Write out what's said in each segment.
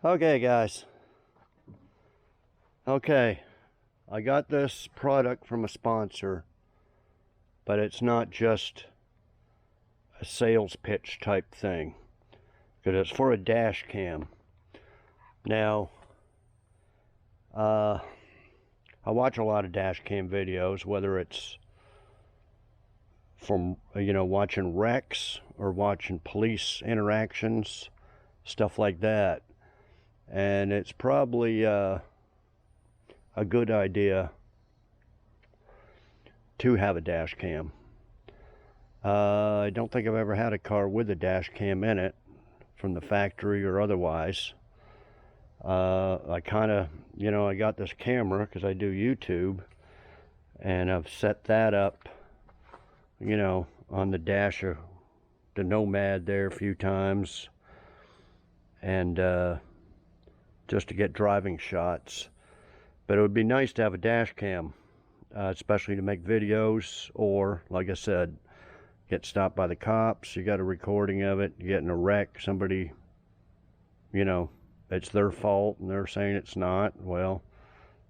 Okay, guys. Okay, I got this product from a sponsor, but it's not just a sales pitch type thing, because it's for a dash cam. Now, I watch a lot of dash cam videos, whether it's from, watching wrecks or watching police interactions, stuff like that. And it's probably a good idea to have a dash cam. I don't think I've ever had a car with a dash cam in it, from the factory or otherwise. I kind of, I got this camera because I do YouTube, and I've set that up, on the dash of the Nomad there a few times, and just to get driving shots. But it would be nice to have a dash cam, especially to make videos, or, like I said, get stopped by the cops, you got a recording of it, you get in a wreck, somebody, it's their fault and they're saying it's not. Well,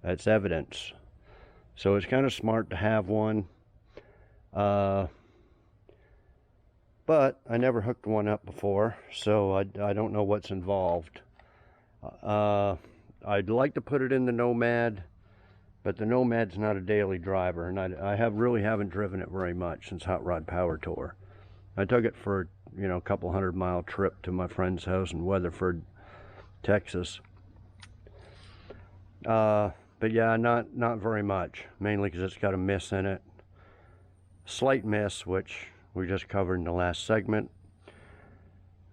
that's evidence. So it's kind of smart to have one. But I never hooked one up before, so I don't know what's involved. I'd like to put it in the Nomad, but the Nomad's not a daily driver, and I really haven't driven it very much since Hot Rod Power Tour. I took it for, a couple 100-mile trip to my friend's house in Weatherford, Texas. But yeah, not very much, mainly because it's got a miss in it. Slight miss, which we just covered in the last segment.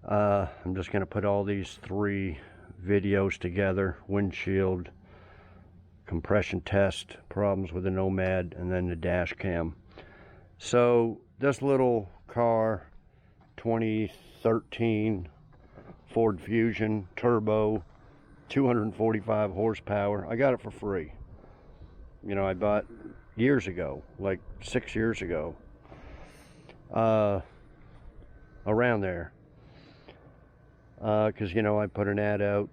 I'm just going to put all these 3 videos together: windshield, compression test, problems with the Nomad, and then the dash cam. So this little car, 2013 Ford Fusion turbo, 245 horsepower. I got it for free. I bought years ago, like 6 years ago, around there, because I put an ad out,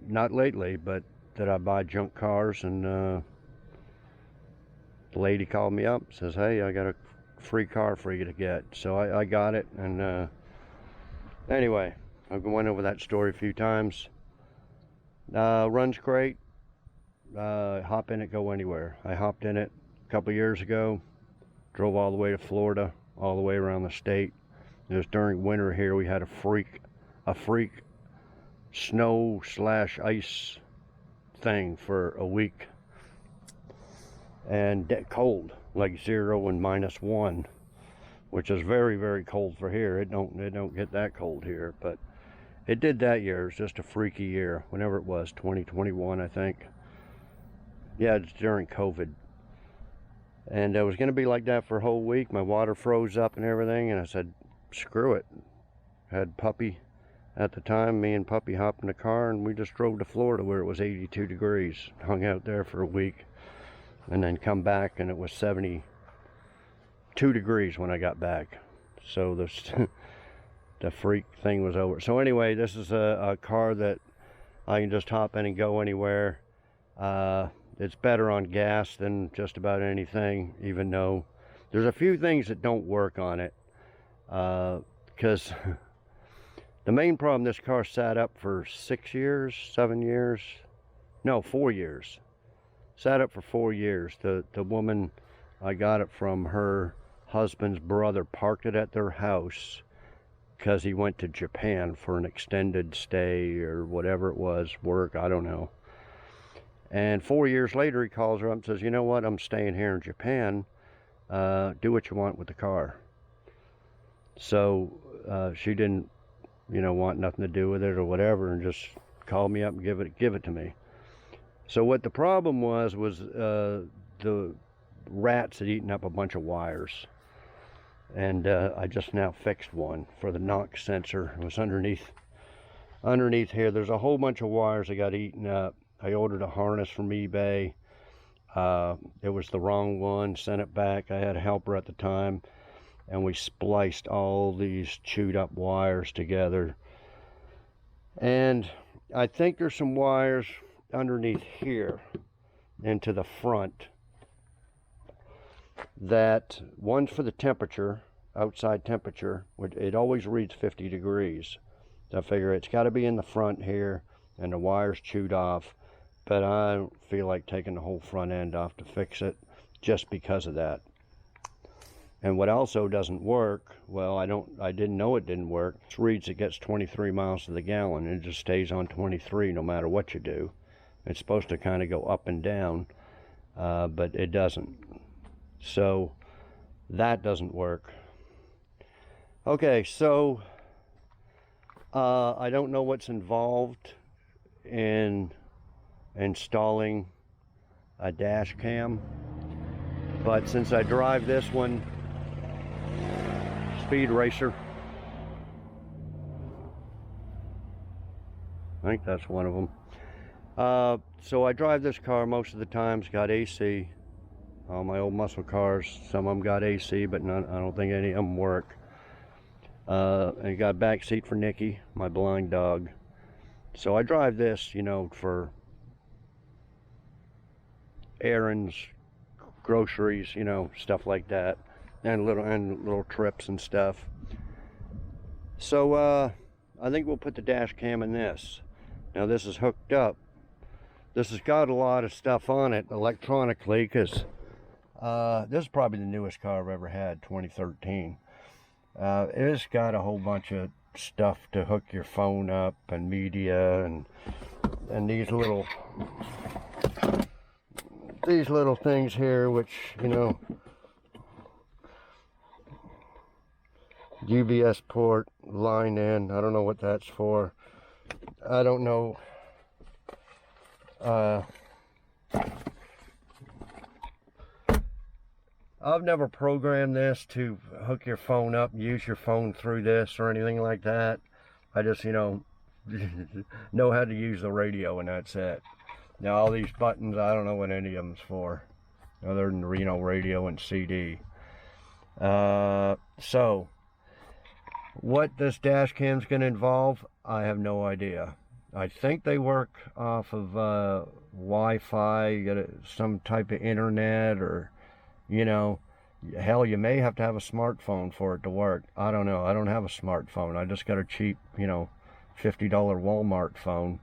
not lately, but that I buy junk cars, and the lady called me up, says, hey, I got a free car for you to get. So I got it, and anyway, I've went over that story a few times. Runs great. Hop in it, go anywhere. I hopped in it a couple years ago, drove all the way to Florida, all the way around the state. It was during winter here. We had a freak snow/ice thing for a week, and cold, like 0 and -1, which is very, very cold for here. It don't get that cold here, but it did that year. It was just a freaky year, whenever it was, 2021, I think. Yeah, it's during COVID. And it was going to be like that for a whole week. My water froze up and everything, and I said, screw it. Had Puppy at the time. Me and Puppy hopped in the car, and we just drove to Florida, where it was 82 degrees. Hung out there for a week, and then come back, and it was 72 degrees when I got back. So the freak thing was over. So anyway, this is a car that I can just hop in and go anywhere. It's better on gas than just about anything, even though there's a few things that don't work on it. Because the main problem, this car sat up for 6 years, 7 years, no, 4 years. Sat up for 4 years. The woman I got it from, her husband's brother parked it at their house because he went to Japan for an extended stay or whatever it was, work, I don't know. And 4 years later, he calls her up and says, you know what, I'm staying here in Japan. Do what you want with the car. So she didn't, want nothing to do with it or whatever, and just called me up and give it to me. So what the problem was the rats had eaten up a bunch of wires. And I just now fixed one for the knock sensor. It was underneath here. There's a whole bunch of wires that got eaten up. I ordered a harness from eBay. It was the wrong one, sent it back. I had a helper at the time, and we spliced all these chewed up wires together. And I think there's some wires underneath here into the front, that one's for the temperature, outside temperature. It always reads 50 degrees. So I figure it's got to be in the front here, and the wire's chewed off, but I don't feel like taking the whole front end off to fix it just because of that. And what also doesn't work, well, I didn't know it didn't work. It reads it gets 23 miles to the gallon, and it just stays on 23 no matter what you do. It's supposed to kind of go up and down, but it doesn't. So that doesn't work. Okay, so I don't know what's involved in installing a dash cam, but since I drive this one, Speed Racer, I think that's one of them. So I drive this car most of the time. It's got AC. All my old muscle cars, some of them got AC, but none, I don't think any of them work. And you got a back seat for Nikki, my blind dog. So I drive this, you know, for errands, groceries, you know, stuff like that, and little trips and stuff. So I think we'll put the dash cam in this. Now this is hooked up. This has got a lot of stuff on it electronically, because this is probably the newest car I've ever had, 2013. It's got a whole bunch of stuff to hook your phone up, and media, and these little things here, which, you know, UBS port, line in, I don't know what that's for. I don't know. I've never programmed this to hook your phone up and use your phone through this or anything like that. I just, you know how to use the radio, and that's it. Now all these buttons, I don't know what any of them's for, other than, you know, radio and CD. So what this dash cam's gonna involve, I have no idea. I think they work off of Wi-Fi. You got some type of internet, or, you know, hell, you may have to have a smartphone for it to work. I don't know. I don't have a smartphone. I just got a cheap, you know, $50 Walmart phone,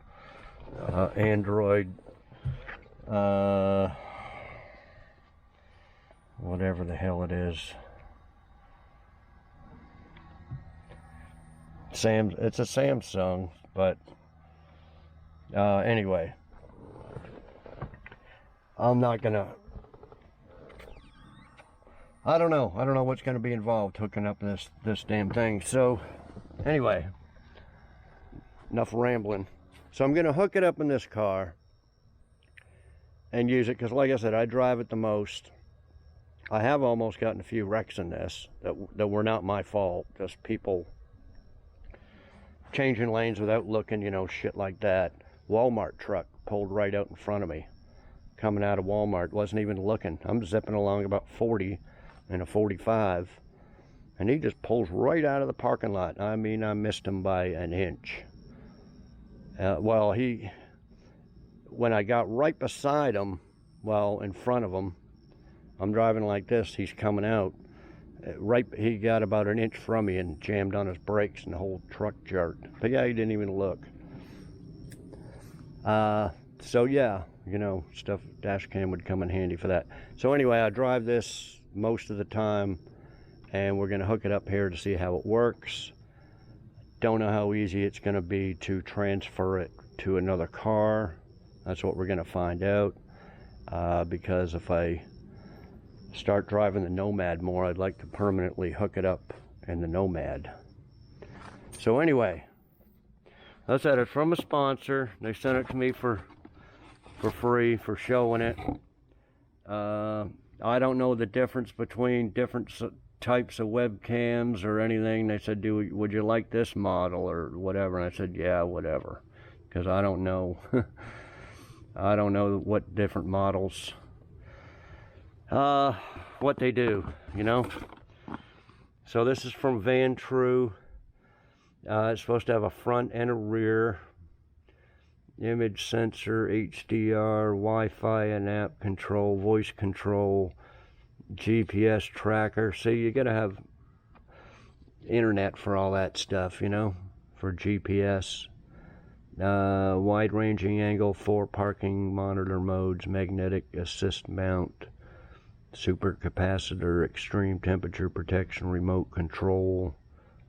Android, whatever the hell it is. It's a Samsung, but anyway, I'm not gonna, I don't know what's gonna be involved hooking up this damn thing. So anyway, enough rambling. So I'm gonna hook it up in this car and use it, because like I said, I drive it the most. I have almost gotten a few wrecks in this that were not my fault, just people changing lanes without looking, you know, shit like that. Walmart truck pulled right out in front of me, coming out of Walmart, wasn't even looking. I'm zipping along about 40 in a 45, and he just pulls right out of the parking lot. I mean, I missed him by an inch. Well, when I got right beside him, well, in front of him, I'm driving like this, he's coming out. He got about an inch from me and jammed on his brakes, and the whole truck jerked. But yeah, he didn't even look. So yeah, you know, dash cam would come in handy for that. So anyway, I drive this most of the time, and we're gonna hook it up here to see how it works. Don't know how easy it's gonna be to transfer it to another car. That's what we're gonna find out, because if I start driving the Nomad more, I'd like to permanently hook it up in the Nomad. So anyway, that's it. It's from a sponsor. They sent it to me for free for showing it. I don't know the difference between different types of webcams or anything. They said, would you like this model or whatever? And I said, yeah, whatever, because I don't know. I don't know what different models, what they do, you know. So this is from Vantrue. It's supposed to have a front and a rear. image sensor, HDR, Wi-Fi and app control, voice control, GPS tracker. See, you gotta have internet for all that stuff, you know, for GPS. Wide-ranging angle, 4 parking monitor modes, magnetic assist mount, super capacitor, extreme temperature protection, remote control,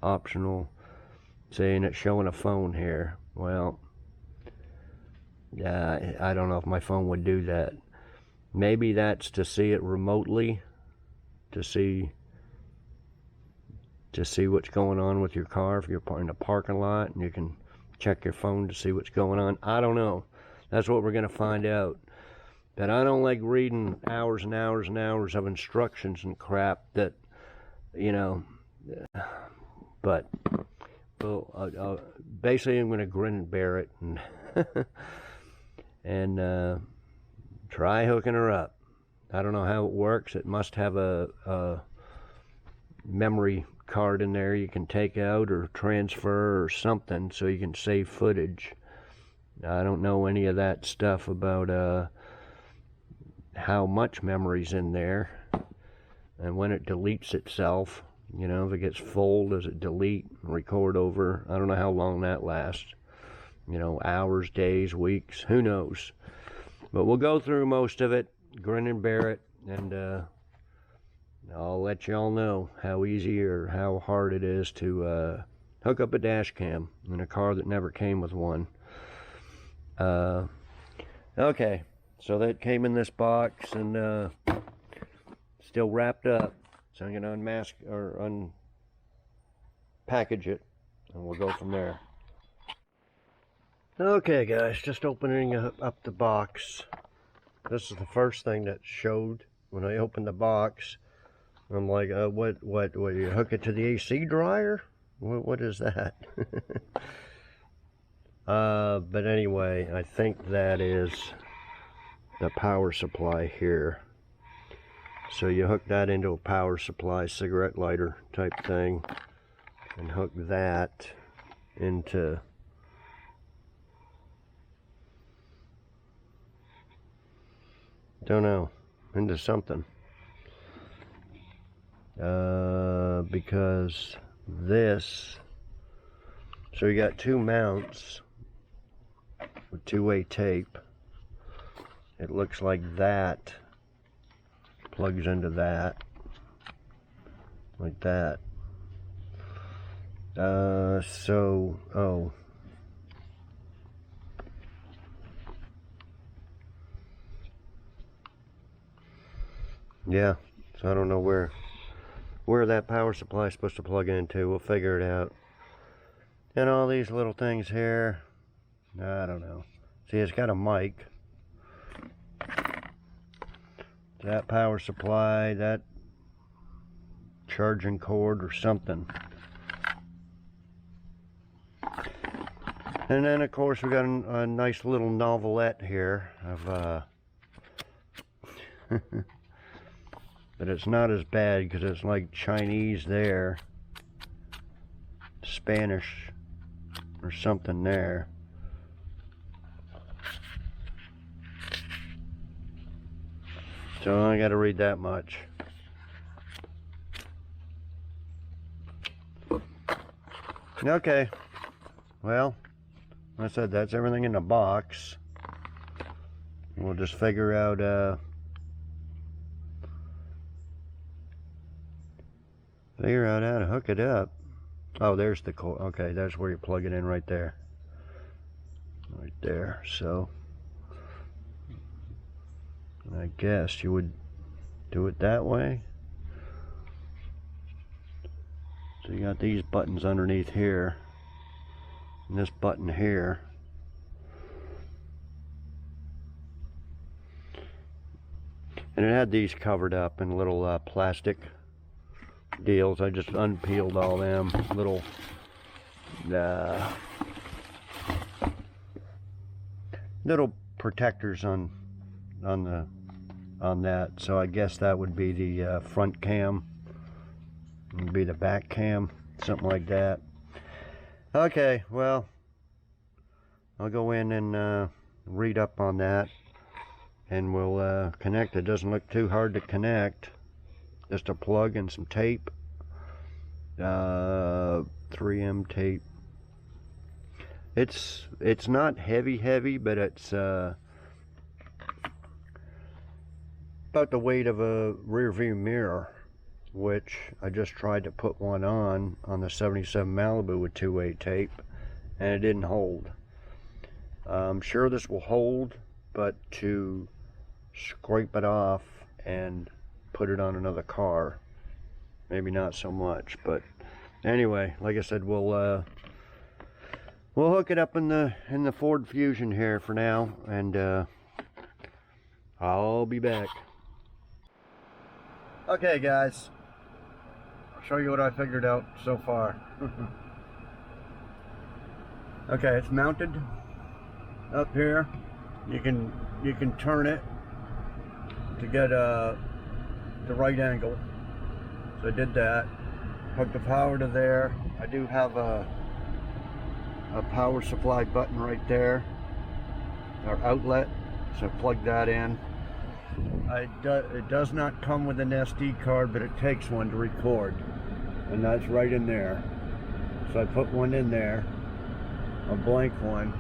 optional. Saying it's showing a phone here. Well, I don't know if my phone would do that. Maybe that's to see it remotely, to see what's going on with your car if you're in a parking lot and you can check your phone to see what's going on. I don't know. That's what we're going to find out. But I don't like reading hours and hours and hours of instructions and crap that, you know, but well, basically I'm going to grin and bear it and and try hooking her up. I don't know how it works. It must have a memory card in there you can take out or transfer or something so you can save footage. I don't know any of that stuff about how much memory's in there and when it deletes itself. You know, if it gets full, does it delete and record over? I don't know how long that lasts. You know, hours, days, weeks, who knows? But we'll go through most of it, grin and bear it, and I'll let y'all know how easy or how hard it is to hook up a dash cam in a car that never came with one. Okay, so that came in this box and still wrapped up. So I'm going to unmask or unpackage it, and we'll go from there. Okay guys, just opening up the box. This is the first thing that showed when I opened the box. I'm like, what, you hook it to the AC dryer? What is that? But anyway, I think that is the power supply here. So you hook that into a power supply, cigarette lighter type thing, and hook that into into something. Because this, so you got 2 mounts with 2-way tape. It looks like that plugs into that, like that. Yeah, so I don't know where that power supply is supposed to plug into. We'll figure it out. And all these little things here, I don't know. See, it's got a mic. That power supply, that charging cord or something. And then of course we got a nice little novelette here of but it's not as bad because it's like Chinese there, Spanish or something there. So I got to read that much. Okay, well, like I said, that's everything in the box. We'll just figure out how to hook it up. Oh, there's the cord. Okay, that's where you plug it in, right there. Right there. So I guess you would do it that way. So you got these buttons underneath here, and this button here. And it had these covered up in little plastic deals. I just unpeeled all them little little protectors on that. So I guess that would be the front cam, would be the back cam, something like that. Okay, well, I'll go in and read up on that, and we'll connect. It doesn't look too hard to connect. Just a plug and some tape, 3M tape. It's not heavy, but it's about the weight of a rear view mirror, which I just tried to put one on the 77 Malibu with 2-way tape, and it didn't hold. I'm sure this will hold, but to scrape it off and put it on another car, maybe not so much. But anyway, like I said, we'll hook it up in the Ford Fusion here for now, and I'll be back. Okay guys, I'll show you what I figured out so far. Okay, it's mounted up here. You can turn it to get the right angle. So I did that. Hooked the power to there. I do have a power supply button right there, or outlet, so plug that in. It does not come with an SD card, but it takes one to record, and that's right in there. So I put one in there, a blank one,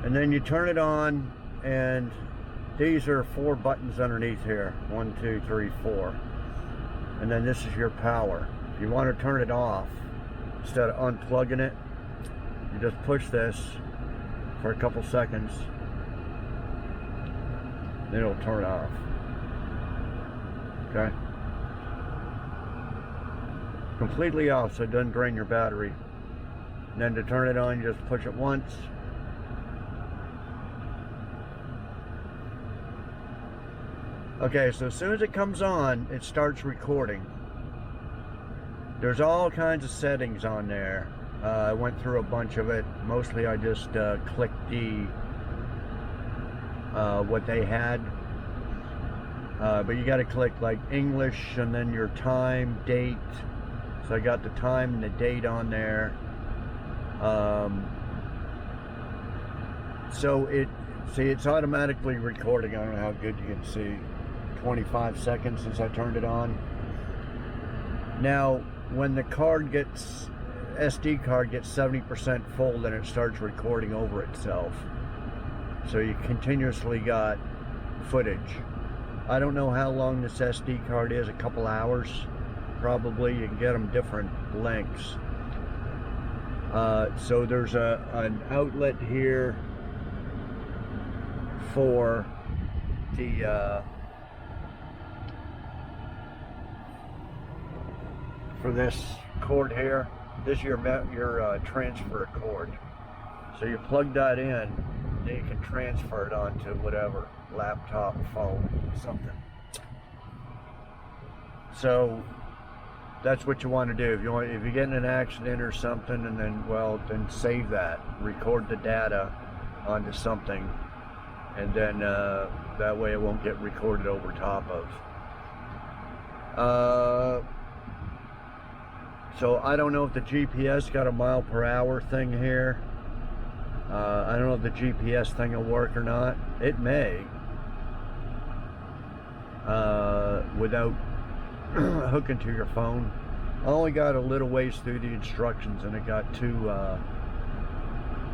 and then you turn it on, and these are 4 buttons underneath here. 1, 2, 3, 4. And then this is your power. If you want to turn it off, instead of unplugging it, you just push this for a couple seconds, then it'll turn off. Okay? Completely off, so it doesn't drain your battery. And then to turn it on, you just push it once. Okay, so as soon as it comes on, it starts recording. There's all kinds of settings on there. I went through a bunch of it. Mostly I just clicked the what they had. But you got to click like English and then your time, date. So I got the time and the date on there. So it's automatically recording. I don't know how good you can see. 25 seconds since I turned it on. Now, when the SD card gets 70% full, then it starts recording over itself. So you continuously got footage. I don't know how long this SD card is, a couple hours probably. You can get them different lengths. So there's an outlet here for the for this cord here. This is your transfer cord. So you plug that in, then you can transfer it onto whatever, laptop, phone, something. So that's what you want to do. If you get in an accident or something, and then save that, record the data onto something, and then that way it won't get recorded over top of. So I don't know if the GPS got a mile/hour thing here. I don't know if the GPS thing will work or not. It may, without hooking to your phone. I only got a little ways through the instructions, and it got too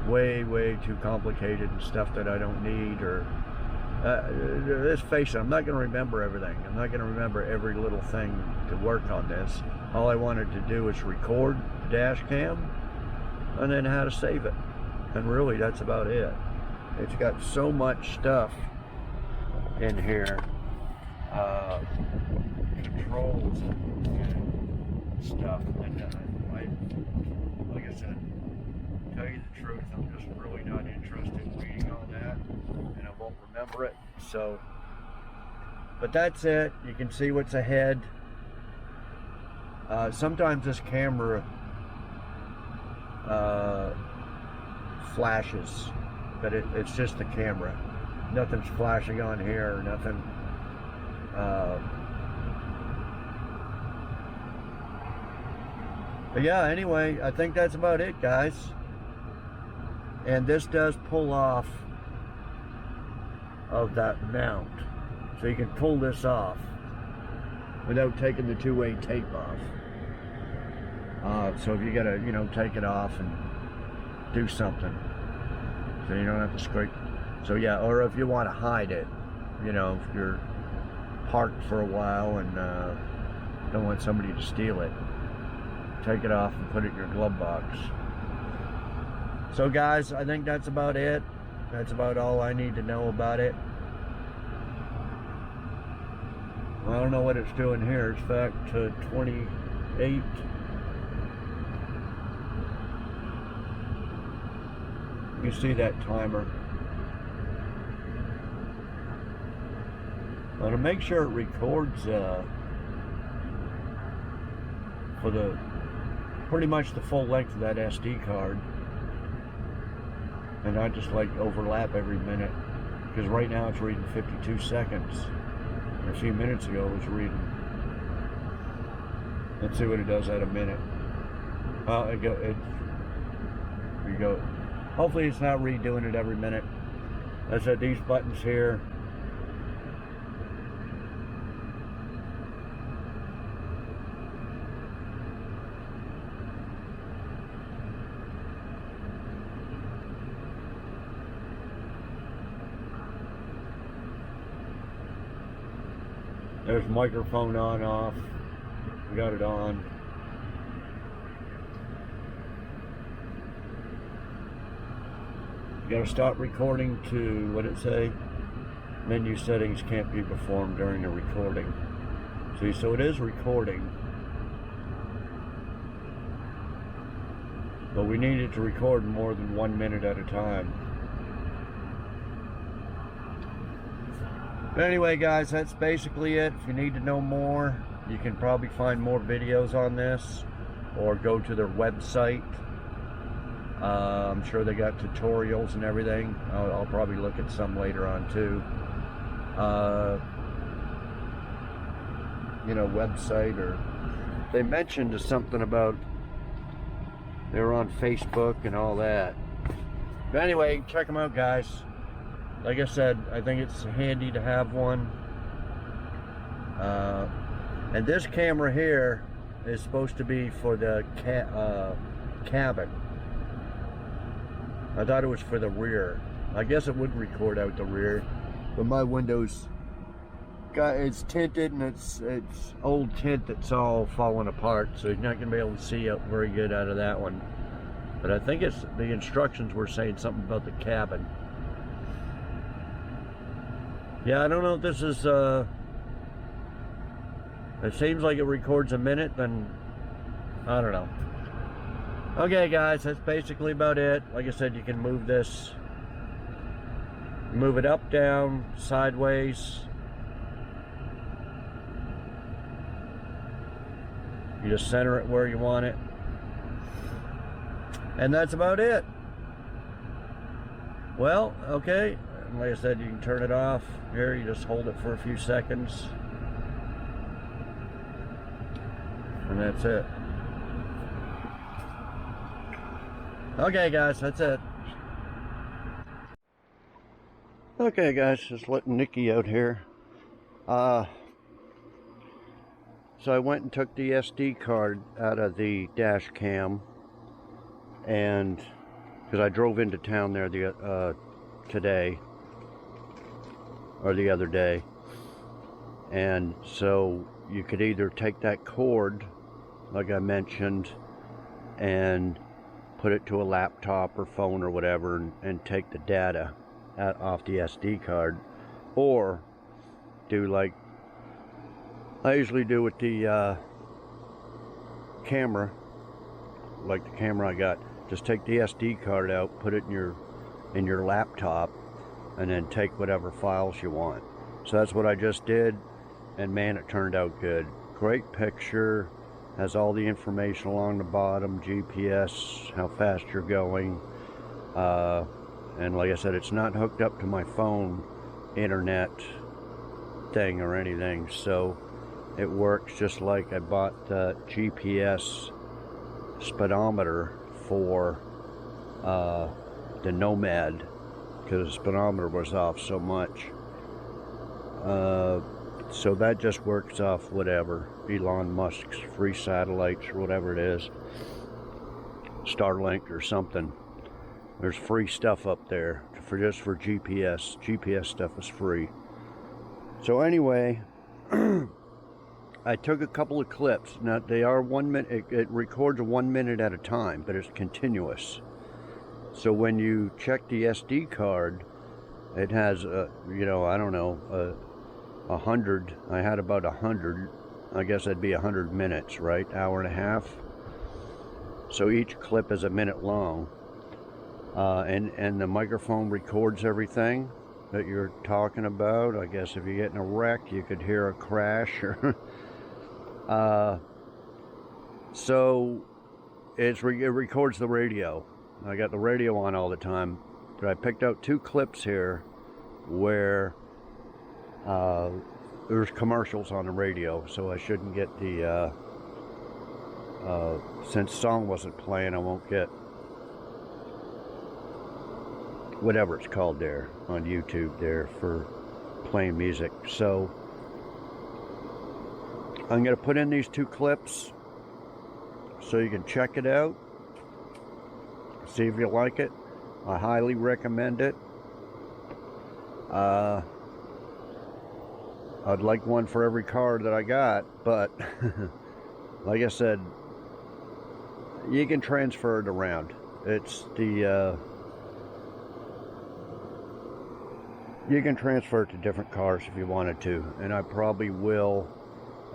way too complicated and stuff that I don't need. Or let's face it, I'm not going to remember everything. I'm not going to remember every little thing to work on this. All I wanted to do was record the dash cam and then how to save it. And really, that's about it. It's got so much stuff in here. Controls and stuff. And like I said, to tell you the truth, I'm just really not interested in reading all that, and I won't remember it. So, but that's it. You can see what's ahead. Sometimes this camera flashes, but it's just the camera. Nothing's flashing on here or nothing. But yeah, anyway, I think that's about it, guys. And this does pull off of that mount. So you can pull this off without taking the two-way tape off. So if you gotta, you know, take it off and do something, so you don't have to scrape. So yeah, or if you want to hide it, you know, if you're parked for a while and don't want somebody to steal it, take it off and put it in your glove box. So guys, I think that's about it. That's about all I need to know about it. I don't know what it's doing here. It's back to 28. You see that timer. Now to make sure it records for the pretty much the full length of that SD card, and not just like overlap every minute, because right now it's reading 52 seconds. A few minutes ago it was reading. Let's see what it does at a minute. Well, here you go. Hopefully it's not redoing it every minute. I said these buttons here. There's microphone on, off. We got it on. You gotta stop recording to, what did it say? Menu settings can't be performed during the recording. See, so it is recording. But we need it to record more than 1 minute at a time. But anyway guys, that's basically it. If you need to know more, you can probably find more videos on this, or go to their website. I'm sure they got tutorials and everything. I'll probably look at some later on too. You know, website, or they mentioned something about they were on Facebook and all that. But anyway, check them out guys. Like I said, I think it's handy to have one. And this camera here is supposed to be for the cabin. I thought it was for the rear. I guess it would record out the rear, but my windows it's tinted, and it's old tint that's all falling apart, so you're not gonna be able to see out very good out of that one. But I think it's the instructions were saying something about the cabin. Yeah, I don't know if this is, it seems like it records a minute, then I don't know. Okay guys, that's basically about it. Like I said, you can move this, move it up, down, sideways. You just center it where you want it. And that's about it. Well, okay. Like I said, you can turn it off. Here, you just hold it for a few seconds. And that's it. Okay guys, that's it. Okay guys, just letting Nikki out here. So I went and took the SD card out of the dash cam, and because I drove into town there today, or the other day, and so you could either take that cord, like I mentioned, and put it to a laptop or phone or whatever, and take the data off the SD card, or do like I usually do with the camera, like the camera I got. Just take the SD card out, put it in your laptop, and then take whatever files you want. So that's what I just did, and man, it turned out good. Great picture, has all the information along the bottom, GPS, how fast you're going, and like I said, it's not hooked up to my phone internet thing or anything, so it works just like I bought the GPS speedometer for the Nomad, because the speedometer was off so much. So that just works off whatever, Elon Musk's free satellites or whatever it is, Starlink or something. There's free stuff up there just for GPS. GPS stuff is free. So anyway, I took a couple of clips. Now they are 1 minute. It records 1 minute at a time, but it's continuous. So when you check the SD card, it has you know, I don't know, 100. I had about 100. I guess that'd be 100 minutes, right? Hour and a half. So each clip is a minute long, and the microphone records everything that you're talking about. I guess if you get in a wreck, you could hear a crash. So it records the radio. I got the radio on all the time, but I picked out 2 clips here where there's commercials on the radio, so I shouldn't get the since song wasn't playing, I won't get whatever it's called there on YouTube there for playing music. So I'm going to put in these 2 clips so you can check it out, see if you like it. I highly recommend it. I'd like one for every car that I got, but like I said, you can transfer it around. It's the you can transfer it to different cars if you wanted to, and I probably will,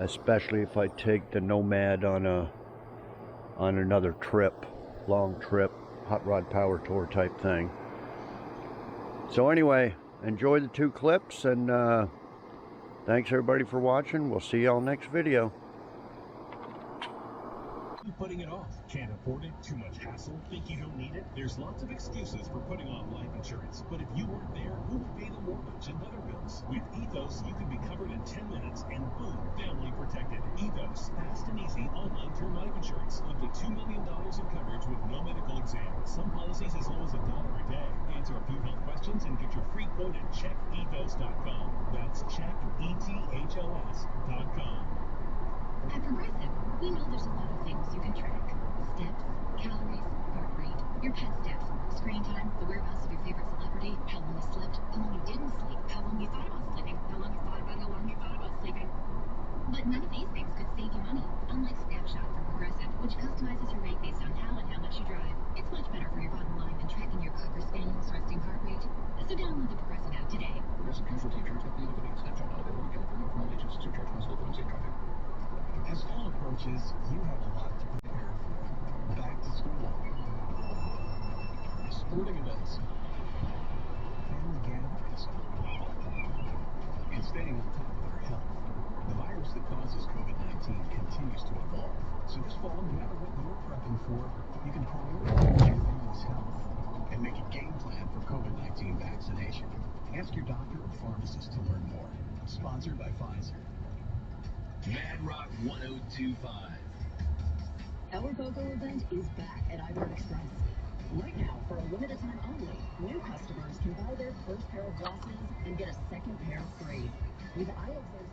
especially if I take the Nomad on another trip, long trip, hot rod power tour type thing. So anyway, enjoy the 2 clips, and thanks everybody for watching. We'll see y'all next video. Putting it off. Can't afford it? Too much hassle? Think you don't need it? There's lots of excuses for putting off life insurance. But if you weren't there, who would pay the mortgage and other bills? With Ethos, you can be covered in 10 minutes and boom, family protected. Ethos, fast and easy online term life insurance. Up to $2 million in coverage with no medical exam. Some policies as low as $1 a day. Answer a few health questions and get your free quote at checkethos.com. That's checkethos.com. At Progressive, we know there's a lot of things you can track. Steps, calories, heart rate, your pet steps, screen time, the whereabouts of your favorite celebrity, how long you slept, how long you didn't sleep, how long you thought about sleeping, how long you thought about how long you thought about sleeping. But none of these things could save you money, unlike Snapshot from Progressive, which customizes your rate based on how and how much you drive. It's much better for your bottom line than tracking your Cocker Spaniel's resting heart rate. So download the Progressive app today. Progressive Casualty Insurance Company Limited. Snapshot not available in California from all agents. Surcharge possible for unsafe driving. As fall approaches, you have a lot to prepare for. Back to school, sporting events, family gatherings, and staying on top of your health. The virus that causes COVID-19 continues to evolve. So this fall, no matter what you're prepping for, you can prioritize your family's health and make a game plan for COVID-19 vaccination. Ask your doctor or pharmacist to learn more. Sponsored by Pfizer. Mad Rock 1025. Our BOGO event is back at iBird Express. Right now, for a limited time only, new customers can buy their first pair of glasses and get a second pair free. With IOS's